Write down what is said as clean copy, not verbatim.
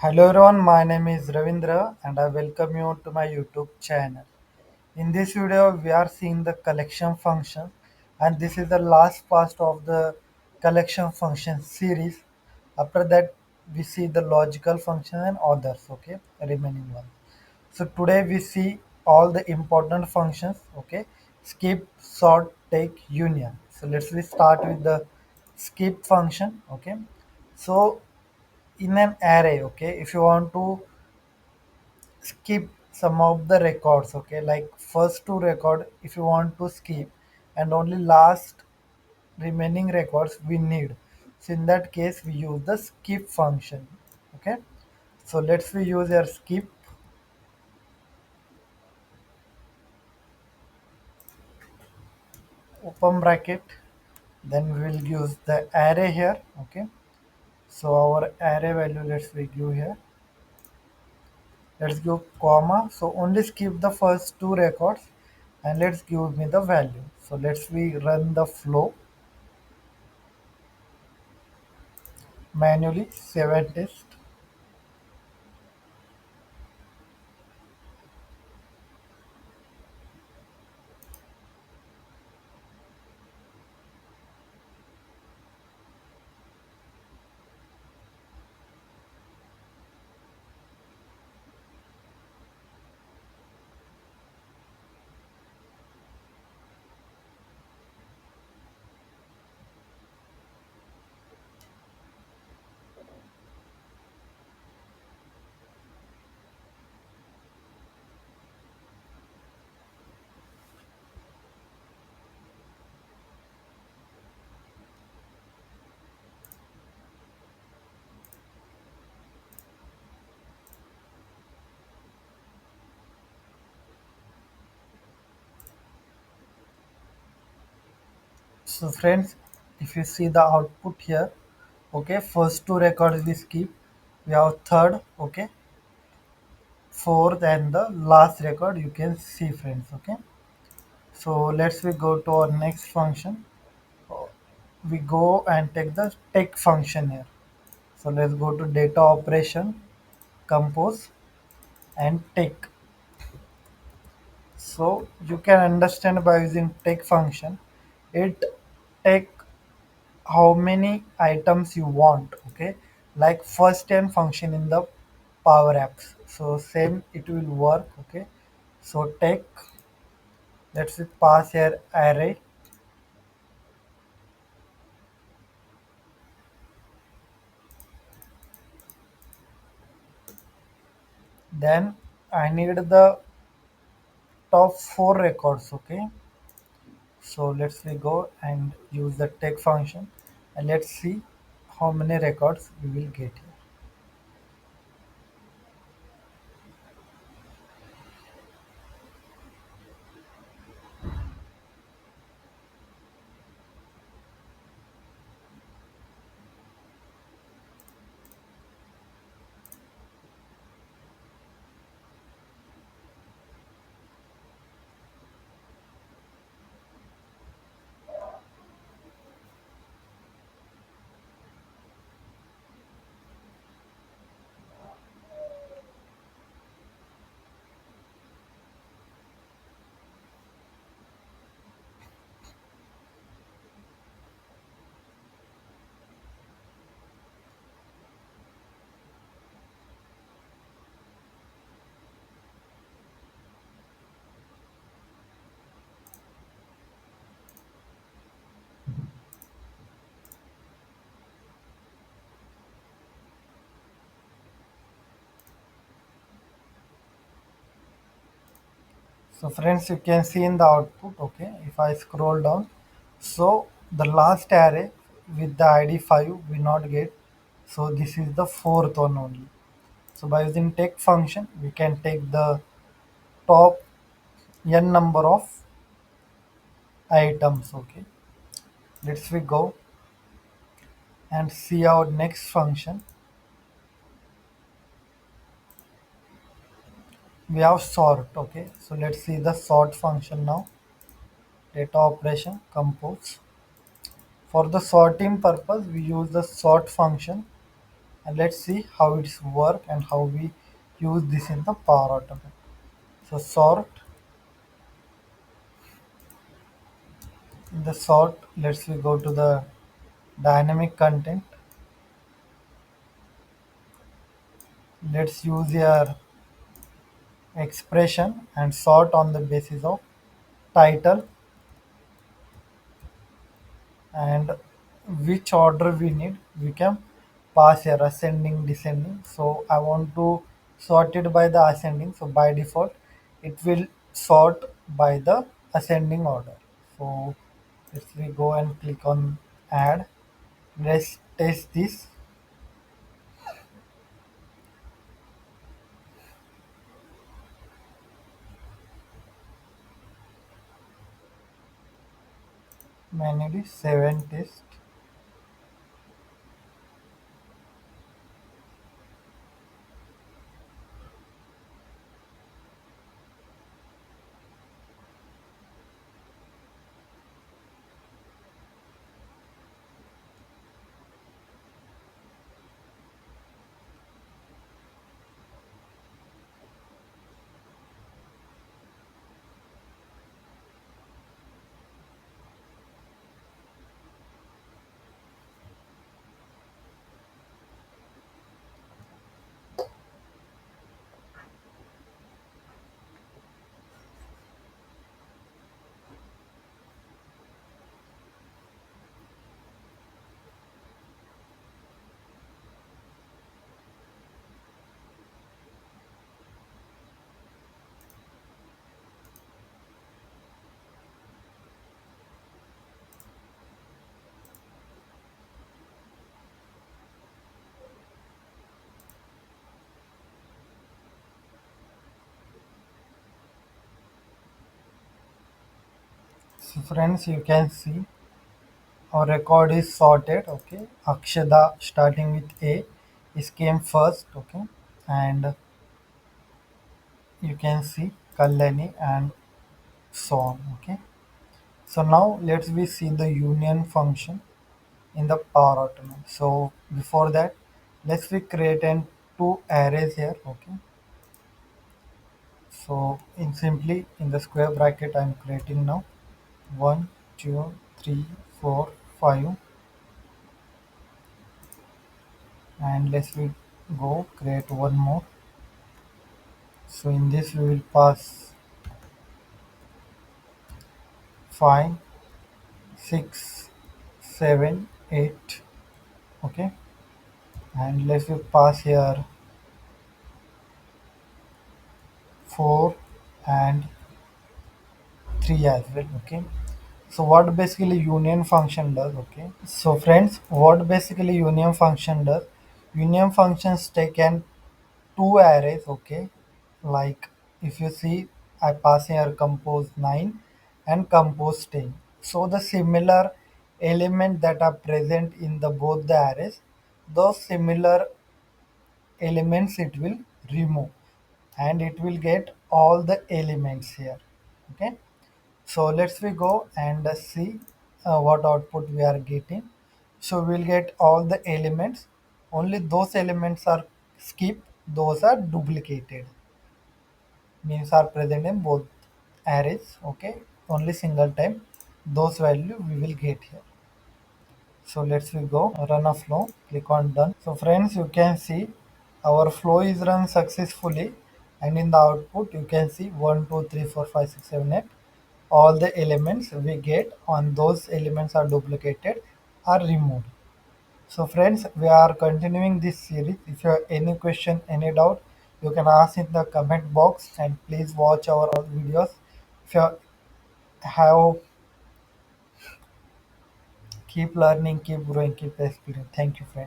Hello everyone, my name is Ravindra and I welcome you to my YouTube channel. In this video, we are seeing the collection function and this is the last part of the collection function series. After that, we see the logical function and others, okay, remaining one. So today we see all the important functions, okay, skip, sort, take, union. So let's we start with the skip function, okay. So in an array, okay, if you want to skip some of the records, okay, like first two record if you want to skip and only last remaining records we need, so in that case we use the skip function. Okay, so let's we use our skip open bracket, then we will use the array here. Okay, so our array value, let's we give here, let's give comma, so only skip the first two records and let's give me the value. So let's we run the flow manually, save and test. So friends, if you see the output here, okay, first two records we skip, we have third, okay, fourth and the last record you can see friends. Okay, so let's we go to our next function. We go and take the take function here. So let's go to data operation, compose and take. So you can understand by using take function, it take how many items you want, okay, like first 10 function in the power apps, so same it will work. Okay, so take, let's pass here array, then I need the top four records. Okay, so let's we go and use the take function and let's see how many records we will get here. So friends, you can see in the output, okay, if I scroll down, so the last array with the ID 5 we not get, so this is the fourth one only. So by using take function, we can take the top n number of items. Okay, let's we go and see our next function. We have sort. Okay, so let's see the sort function now. Data operation, compose. For the sorting purpose, we use the sort function and let's see how it's work and how we use this in the Power Automate. So sort, in the sort, let's we go to the dynamic content. Let's use your expression and sort on the basis of title and which order we need. We can pass here ascending, descending. So I want to sort it by the ascending. So by default, it will sort by the ascending order. So if we go and click on add, let's test this. Manually save and test. So friends, you can see our record is sorted. Okay, Akshada starting with A is came first. Okay, and you can see Kalyani and so on. Okay, so now let's we see the union function in the Power Automate. So before that, let's we create an two arrays here. Okay, so in simply in the square bracket I'm creating now one, two, three, four, five, and let's we go create one more. So in this we will pass 5, 6, 7, 8. Okay, and let's we pass here 4 and 3 as well. Okay, so what basically union function does? Okay, so friends, what basically union function does? Union functions take an two arrays. Okay, like if you see I pass here compose 9 and compose 10. So the similar element that are present in the both the arrays, those similar elements it will remove and it will get all the elements here. Okay, so let's we go and see what output we are getting. So we'll get all the elements, only those elements are skipped, those are duplicated, means are present in both arrays. Okay, only single time those value we will get here. So let's we go run a flow, click on done. So friends, you can see our flow is run successfully, and in the output you can see 1 2 3 4 5 6 7 8, all the elements we get on those elements are duplicated are removed. So friends, we are continuing this series. If you have any question, any doubt, you can ask in the comment box and please watch our videos. If you have keep learning, keep growing, keep exploring. Thank you friends.